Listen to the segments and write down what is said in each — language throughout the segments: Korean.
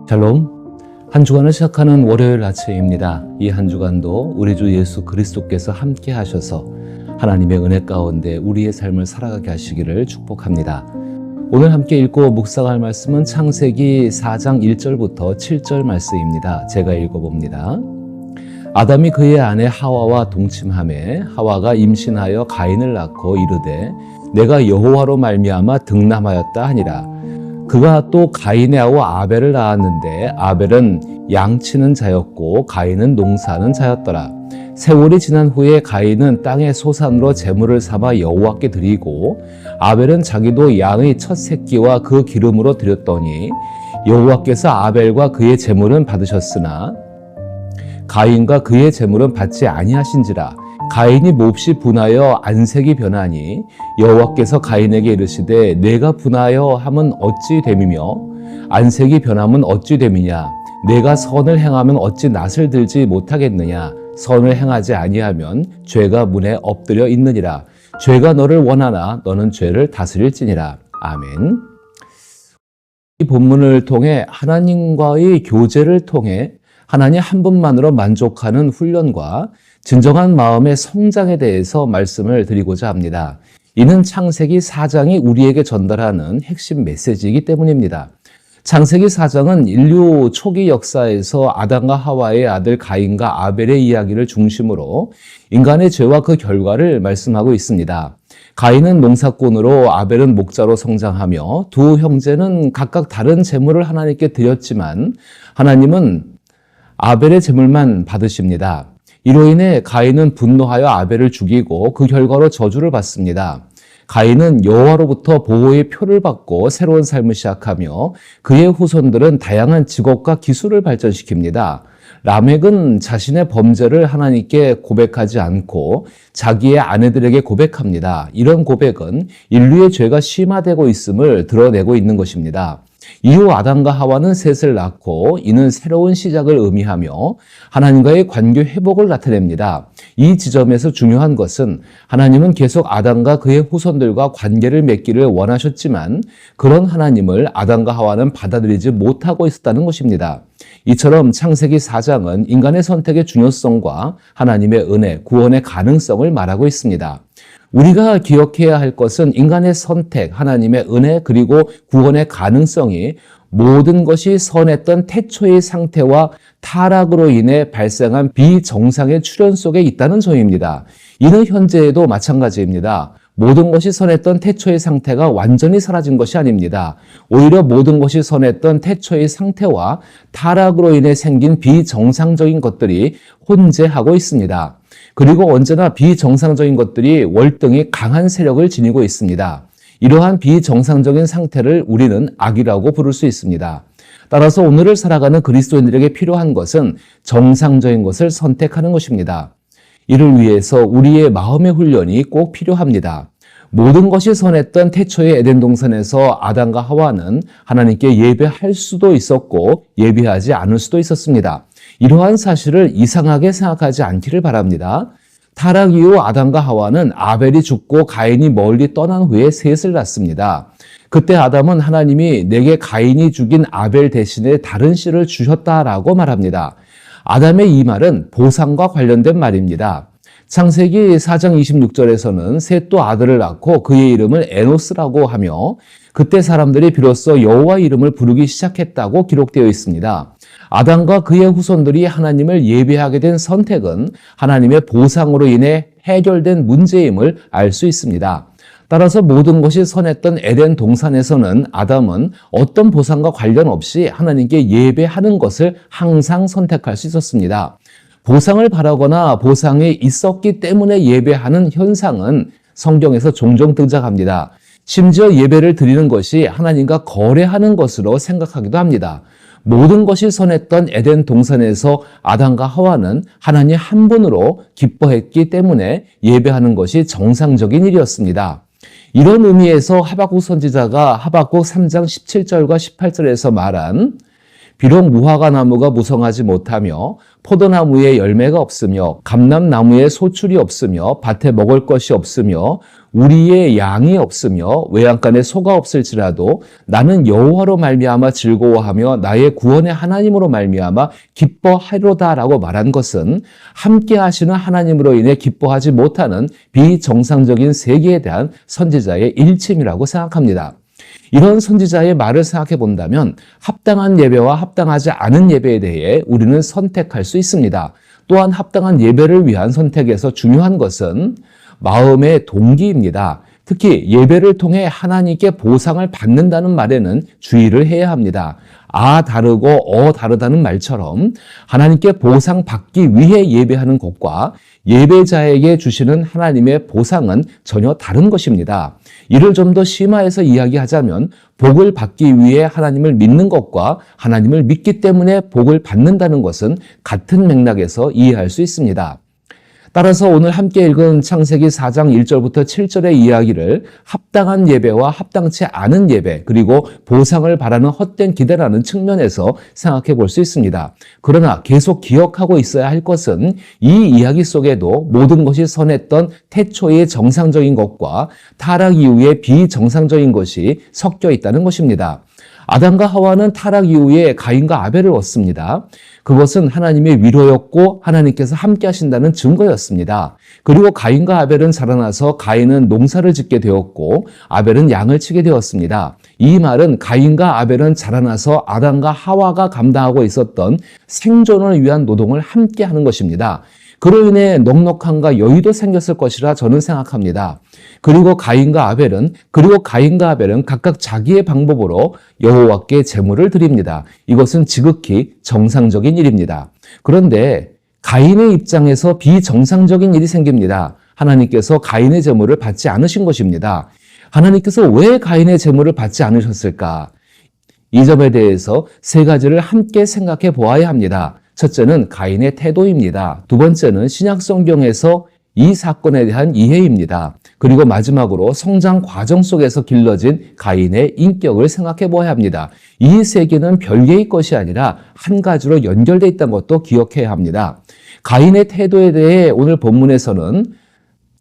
샬롬. 한 주간을 시작하는 월요일 아침입니다. 이 한 주간도 우리 주 예수 그리스도께서 함께 하셔서 하나님의 은혜 가운데 우리의 삶을 살아가게 하시기를 축복합니다. 오늘 함께 읽고 묵상할 말씀은 창세기 4장 1절부터 7절 말씀입니다. 제가 읽어봅니다. 아담이 그의 아내 하와와 동침하매 하와가 임신하여 가인을 낳고 이르되 내가 여호와로 말미암아 등남하였다 하니라. 그가 또 가인의 아우 아벨을 낳았는데 아벨은 양치는 자였고 가인은 농사하는 자였더라. 세월이 지난 후에 가인은 땅의 소산으로 제물을 삼아 여호와께 드리고 아벨은 자기도 양의 첫 새끼와 그 기름으로 드렸더니 여호와께서 아벨과 그의 제물은 받으셨으나 가인과 그의 제물은 받지 아니하신지라. 가인이 몹시 분하여 안색이 변하니 여호와께서 가인에게 이르시되 내가 분하여 함은 어찌 됨이며 안색이 변함은 어찌 됨이냐. 내가 선을 행하면 어찌 낯을 들지 못하겠느냐. 선을 행하지 아니하면 죄가 문에 엎드려 있느니라. 죄가 너를 원하나 너는 죄를 다스릴지니라. 아멘. 이 본문을 통해 하나님과의 교제를 통해 하나님 한 분만으로 만족하는 훈련과 진정한 마음의 성장에 대해서 말씀을 드리고자 합니다. 이는 창세기 4장이 우리에게 전달하는 핵심 메시지이기 때문입니다. 창세기 4장은 인류 초기 역사에서 아담과 하와의 아들 가인과 아벨의 이야기를 중심으로 인간의 죄와 그 결과를 말씀하고 있습니다. 가인은 농사꾼으로 아벨은 목자로 성장하며 두 형제는 각각 다른 제물을 하나님께 드렸지만 하나님은 아벨의 제물만 받으십니다. 이로 인해 가인은 분노하여 아벨을 죽이고 그 결과로 저주를 받습니다. 가인은 여호와로부터 보호의 표를 받고 새로운 삶을 시작하며 그의 후손들은 다양한 직업과 기술을 발전시킵니다. 라멕은 자신의 범죄를 하나님께 고백하지 않고 자기의 아내들에게 고백합니다. 이런 고백은 인류의 죄가 심화되고 있음을 드러내고 있는 것입니다. 이후 아담과 하와는 셋을 낳고 이는 새로운 시작을 의미하며 하나님과의 관계 회복을 나타냅니다. 이 지점에서 중요한 것은 하나님은 계속 아담과 그의 후손들과 관계를 맺기를 원하셨지만 그런 하나님을 아담과 하와는 받아들이지 못하고 있었다는 것입니다. 이처럼 창세기 4장은 인간의 선택의 중요성과 하나님의 은혜, 구원의 가능성을 말하고 있습니다. 우리가 기억해야 할 것은 인간의 선택, 하나님의 은혜, 그리고 구원의 가능성이 모든 것이 선했던 태초의 상태와 타락으로 인해 발생한 비정상의 출현 속에 있다는 점입니다. 이는 현재에도 마찬가지입니다. 모든 것이 선했던 태초의 상태가 완전히 사라진 것이 아닙니다. 오히려 모든 것이 선했던 태초의 상태와 타락으로 인해 생긴 비정상적인 것들이 혼재하고 있습니다. 그리고 언제나 비정상적인 것들이 월등히 강한 세력을 지니고 있습니다. 이러한 비정상적인 상태를 우리는 악이라고 부를 수 있습니다. 따라서 오늘을 살아가는 그리스도인들에게 필요한 것은 정상적인 것을 선택하는 것입니다. 이를 위해서 우리의 마음의 훈련이 꼭 필요합니다. 모든 것이 선했던 태초의 에덴 동산에서 아담과 하와는 하나님께 예배할 수도 있었고 예배하지 않을 수도 있었습니다. 이러한 사실을 이상하게 생각하지 않기를 바랍니다. 타락 이후 아담과 하와는 아벨이 죽고 가인이 멀리 떠난 후에 셋을 낳습니다. 그때 아담은 하나님이 내게 가인이 죽인 아벨 대신에 다른 씨를 주셨다라고 말합니다. 아담의 이 말은 보상과 관련된 말입니다. 창세기 4장 26절에서는 셋도 아들을 낳고 그의 이름을 에노스라고 하며 그때 사람들이 비로소 여호와 이름을 부르기 시작했다고 기록되어 있습니다. 아담과 그의 후손들이 하나님을 예배하게 된 선택은 하나님의 보상으로 인해 해결된 문제임을 알 수 있습니다. 따라서 모든 것이 선했던 에덴 동산에서는 아담은 어떤 보상과 관련 없이 하나님께 예배하는 것을 항상 선택할 수 있었습니다. 보상을 바라거나 보상이 있었기 때문에 예배하는 현상은 성경에서 종종 등장합니다. 심지어 예배를 드리는 것이 하나님과 거래하는 것으로 생각하기도 합니다. 모든 것이 선했던 에덴 동산에서 아담과 하와는 하나님 한 분으로 기뻐했기 때문에 예배하는 것이 정상적인 일이었습니다. 이런 의미에서 하박국 선지자가 하박국 3장 17절과 18절에서 말한 비록 무화과 나무가 무성하지 못하며 포도나무에 열매가 없으며 감람나무에 소출이 없으며 밭에 먹을 것이 없으며 우리의 양이 없으며 외양간에 소가 없을지라도 나는 여호와로 말미암아 즐거워하며 나의 구원의 하나님으로 말미암아 기뻐하리로다라고 말한 것은 함께 하시는 하나님으로 인해 기뻐하지 못하는 비정상적인 세계에 대한 선지자의 일침이라고 생각합니다. 이런 선지자의 말을 생각해 본다면 합당한 예배와 합당하지 않은 예배에 대해 우리는 선택할 수 있습니다. 또한 합당한 예배를 위한 선택에서 중요한 것은 마음의 동기입니다. 특히 예배를 통해 하나님께 보상을 받는다는 말에는 주의를 해야 합니다. 다르고 다르다는 말처럼 하나님께 보상받기 위해 예배하는 것과 예배자에게 주시는 하나님의 보상은 전혀 다른 것입니다. 이를 좀 더 심화해서 이야기하자면 복을 받기 위해 하나님을 믿는 것과 하나님을 믿기 때문에 복을 받는다는 것은 같은 맥락에서 이해할 수 있습니다. 따라서 오늘 함께 읽은 창세기 4장 1절부터 7절의 이야기를 합당한 예배와 합당치 않은 예배, 그리고 보상을 바라는 헛된 기대라는 측면에서 생각해 볼 수 있습니다. 그러나 계속 기억하고 있어야 할 것은 이 이야기 속에도 모든 것이 선했던 태초의 정상적인 것과 타락 이후의 비정상적인 것이 섞여 있다는 것입니다. 아담과 하와는 타락 이후에 가인과 아벨을 얻습니다. 그것은 하나님의 위로였고 하나님께서 함께 하신다는 증거였습니다. 그리고 가인과 아벨은 자라나서 가인은 농사를 짓게 되었고 아벨은 양을 치게 되었습니다. 이 말은 가인과 아벨은 자라나서 아담과 하와가 감당하고 있었던 생존을 위한 노동을 함께 하는 것입니다. 그로 인해 넉넉함과 여유도 생겼을 것이라 저는 생각합니다. 그리고 가인과 아벨은 각각 자기의 방법으로 여호와께 제물을 드립니다. 이것은 지극히 정상적인 일입니다. 그런데 가인의 입장에서 비정상적인 일이 생깁니다. 하나님께서 가인의 제물을 받지 않으신 것입니다. 하나님께서 왜 가인의 제물을 받지 않으셨을까? 이 점에 대해서 세 가지를 함께 생각해 보아야 합니다. 첫째는 가인의 태도입니다. 두 번째는 신약 성경에서 이 사건에 대한 이해입니다. 그리고 마지막으로 성장 과정 속에서 길러진 가인의 인격을 생각해 보아야 합니다. 이 세 개는 별개의 것이 아니라 한 가지로 연결되어 있다는 것도 기억해야 합니다. 가인의 태도에 대해 오늘 본문에서는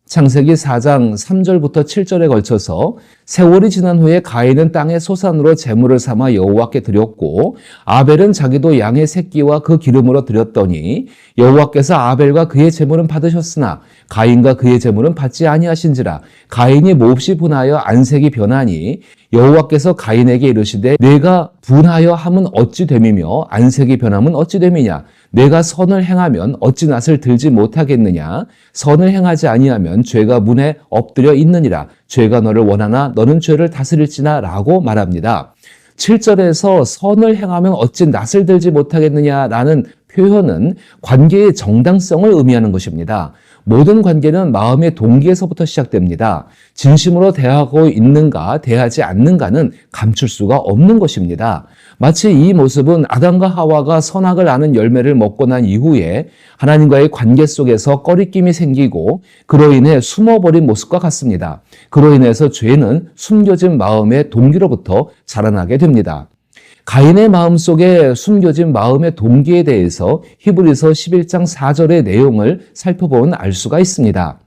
창세기 4장 3절부터 7절에 걸쳐서 세월이 지난 후에 가인은 땅의 소산으로 제물을 삼아 여호와께 드렸고 아벨은 자기도 양의 새끼와 그 기름으로 드렸더니 여호와께서 아벨과 그의 제물은 받으셨으나 가인과 그의 제물은 받지 아니하신지라. 가인이 몹시 분하여 안색이 변하니 여호와께서 가인에게 이르시되 내가 분하여 함은 어찌 됨이며 안색이 변함은 어찌 됨이냐. 내가 선을 행하면 어찌 낯을 들지 못하겠느냐. 선을 행하지 아니하면 죄가 문에 엎드려 있느니라. 죄가 너를 원하나 너는 죄를 다스릴지나 라고 말합니다. 7절에서 선을 행하면 어찌 낯을 들지 못하겠느냐라는 표현은 관계의 정당성을 의미하는 것입니다. 모든 관계는 마음의 동기에서부터 시작됩니다. 진심으로 대하고 있는가, 대하지 않는가는 감출 수가 없는 것입니다. 마치 이 모습은 아담과 하와가 선악을 아는 열매를 먹고 난 이후에 하나님과의 관계 속에서 꺼리낌이 생기고 그로 인해 숨어버린 모습과 같습니다. 그로 인해서 죄는 숨겨진 마음의 동기로부터 자라나게 됩니다. 가인의 마음속에 숨겨진 마음의 동기에 대해서 히브리서 11장 4절의 내용을 살펴보면 알 수가 있습니다.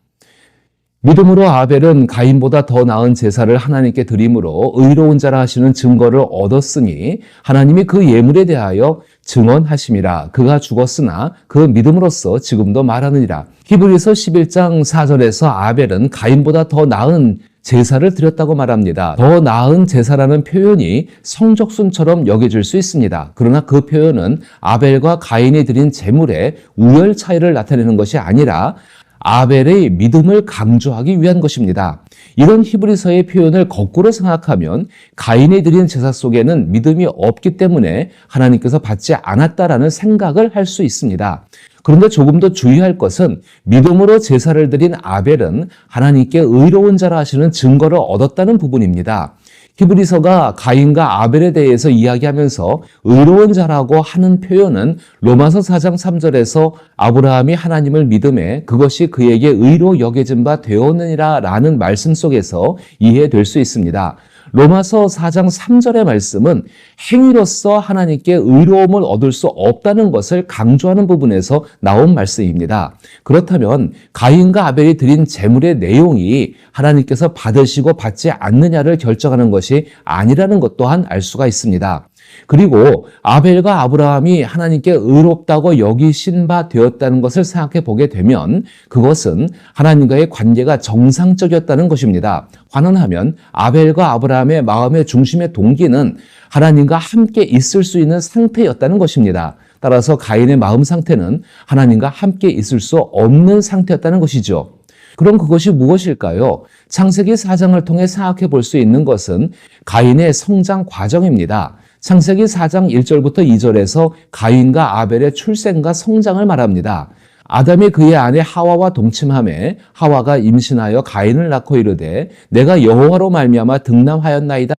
믿음으로 아벨은 가인보다 더 나은 제사를 하나님께 드림으로 의로운 자라 하시는 증거를 얻었으니 하나님이 그 예물에 대하여 증언하심이라. 그가 죽었으나 그 믿음으로써 지금도 말하느니라. 히브리서 11장 4절에서 아벨은 가인보다 더 나은 제사를 드렸다고 말합니다. 더 나은 제사라는 표현이 성적순처럼 여겨질 수 있습니다. 그러나 그 표현은 아벨과 가인이 드린 제물의 우열 차이를 나타내는 것이 아니라 아벨의 믿음을 강조하기 위한 것입니다. 이런 히브리서의 표현을 거꾸로 생각하면 가인이 드린 제사 속에는 믿음이 없기 때문에 하나님께서 받지 않았다라는 생각을 할 수 있습니다. 그런데 조금 더 주의할 것은 믿음으로 제사를 드린 아벨은 하나님께 의로운 자라 하시는 증거를 얻었다는 부분입니다. 히브리서가 가인과 아벨에 대해서 이야기하면서 의로운 자라고 하는 표현은 로마서 4장 3절에서 아브라함이 하나님을 믿음에 그것이 그에게 의로 여겨진 바 되었느니라 라는 말씀 속에서 이해될 수 있습니다. 로마서 4장 3절의 말씀은 행위로서 하나님께 의로움을 얻을 수 없다는 것을 강조하는 부분에서 나온 말씀입니다. 그렇다면 가인과 아벨이 드린 제물의 내용이 하나님께서 받으시고 받지 않느냐를 결정하는 것이 아니라는 것 또한 알 수가 있습니다. 그리고 아벨과 아브라함이 하나님께 의롭다고 여기신 바 되었다는 것을 생각해 보게 되면 그것은 하나님과의 관계가 정상적이었다는 것입니다. 환원하면 아벨과 아브라함의 마음의 중심의 동기는 하나님과 함께 있을 수 있는 상태였다는 것입니다. 따라서 가인의 마음 상태는 하나님과 함께 있을 수 없는 상태였다는 것이죠. 그럼 그것이 무엇일까요? 창세기 4장을 통해 생각해 볼 수 있는 것은 가인의 성장 과정입니다. 창세기 4장 1절부터 2절에서 가인과 아벨의 출생과 성장을 말합니다. 아담이 그의 아내 하와와 동침하매 하와가 임신하여 가인을 낳고 이르되 내가 여호와로 말미암아 등남하였나이다.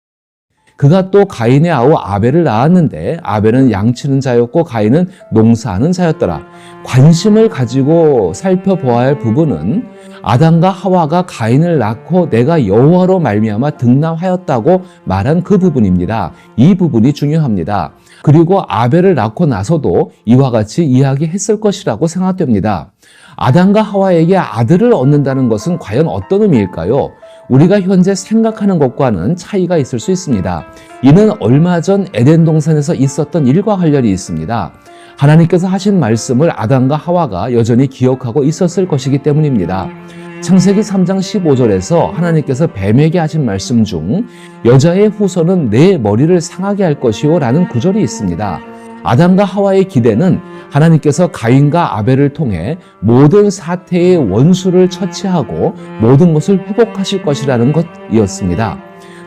그가 또 가인의 아우 아벨을 낳았는데 아벨은 양치는 자였고 가인은 농사하는 자였더라. 관심을 가지고 살펴보아야 할 부분은 아담과 하와가 가인을 낳고 내가 여호와로 말미암아 등남하였다고 말한 그 부분입니다. 이 부분이 중요합니다. 그리고 아벨을 낳고 나서도 이와 같이 이야기했을 것이라고 생각됩니다. 아담과 하와에게 아들을 얻는다는 것은 과연 어떤 의미일까요? 우리가 현재 생각하는 것과는 차이가 있을 수 있습니다. 이는 얼마 전 에덴 동산에서 있었던 일과 관련이 있습니다. 하나님께서 하신 말씀을 아담과 하와가 여전히 기억하고 있었을 것이기 때문입니다. 창세기 3장 15절에서 하나님께서 뱀에게 하신 말씀 중 여자의 후손은 내 머리를 상하게 할 것이요 라는 구절이 있습니다. 아담과 하와의 기대는 하나님께서 가인과 아벨을 통해 모든 사태의 원수를 처치하고 모든 것을 회복하실 것이라는 것이었습니다.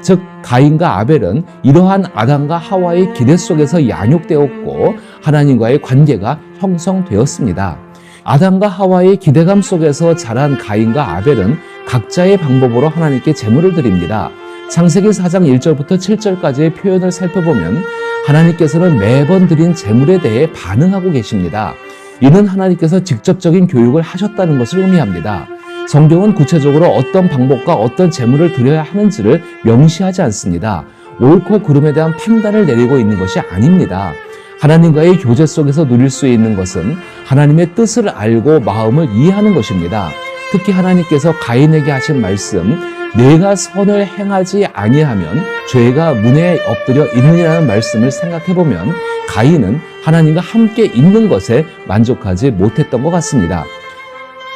즉 가인과 아벨은 이러한 아담과 하와의 기대 속에서 양육되었고 하나님과의 관계가 형성되었습니다. 아담과 하와의 기대감 속에서 자란 가인과 아벨은 각자의 방법으로 하나님께 제물을 드립니다. 창세기 4장 1절부터 7절까지의 표현을 살펴보면 하나님께서는 매번 드린 제물에 대해 반응하고 계십니다. 이는 하나님께서 직접적인 교육을 하셨다는 것을 의미합니다. 성경은 구체적으로 어떤 방법과 어떤 제물을 드려야 하는지를 명시하지 않습니다. 옳고 그름에 대한 판단을 내리고 있는 것이 아닙니다. 하나님과의 교제 속에서 누릴 수 있는 것은 하나님의 뜻을 알고 마음을 이해하는 것입니다. 특히 하나님께서 가인에게 하신 말씀, 내가 선을 행하지 아니하면 죄가 문에 엎드려 있느니라는 말씀을 생각해보면 가인은 하나님과 함께 있는 것에 만족하지 못했던 것 같습니다.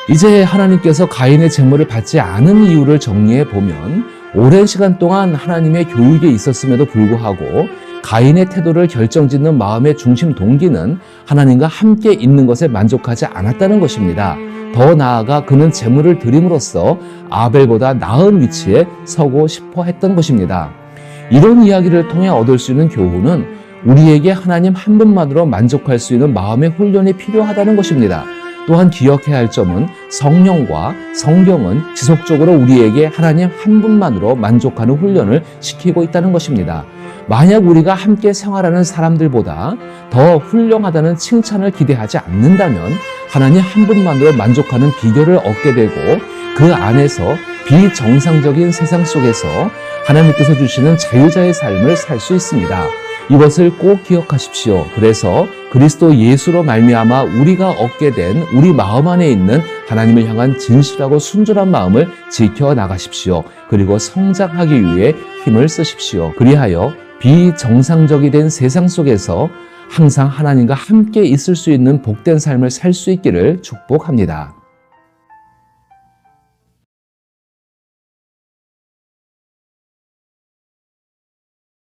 이제 하나님께서 가인의 제물을 받지 않은 이유를 정리해보면 오랜 시간 동안 하나님의 교육에 있었음에도 불구하고 가인의 태도를 결정짓는 마음의 중심 동기는 하나님과 함께 있는 것에 만족하지 않았다는 것입니다. 더 나아가 그는 제물을 드림으로써 아벨보다 나은 위치에 서고 싶어 했던 것입니다. 이런 이야기를 통해 얻을 수 있는 교훈은 우리에게 하나님 한 분만으로 만족할 수 있는 마음의 훈련이 필요하다는 것입니다. 또한 기억해야 할 점은 성령과 성경은 지속적으로 우리에게 하나님 한 분만으로 만족하는 훈련을 시키고 있다는 것입니다. 만약 우리가 함께 생활하는 사람들보다 더 훌륭하다는 칭찬을 기대하지 않는다면 하나님 한 분만으로 만족하는 비결을 얻게 되고 그 안에서 비정상적인 세상 속에서 하나님께서 주시는 자유자의 삶을 살 수 있습니다. 이것을 꼭 기억하십시오. 그래서 그리스도 예수로 말미암아 우리가 얻게 된 우리 마음 안에 있는 하나님을 향한 진실하고 순전한 마음을 지켜나가십시오. 그리고 성장하기 위해 힘을 쓰십시오. 그리하여 비정상적이 된 세상 속에서 항상 하나님과 함께 있을 수 있는 복된 삶을 살 수 있기를 축복합니다.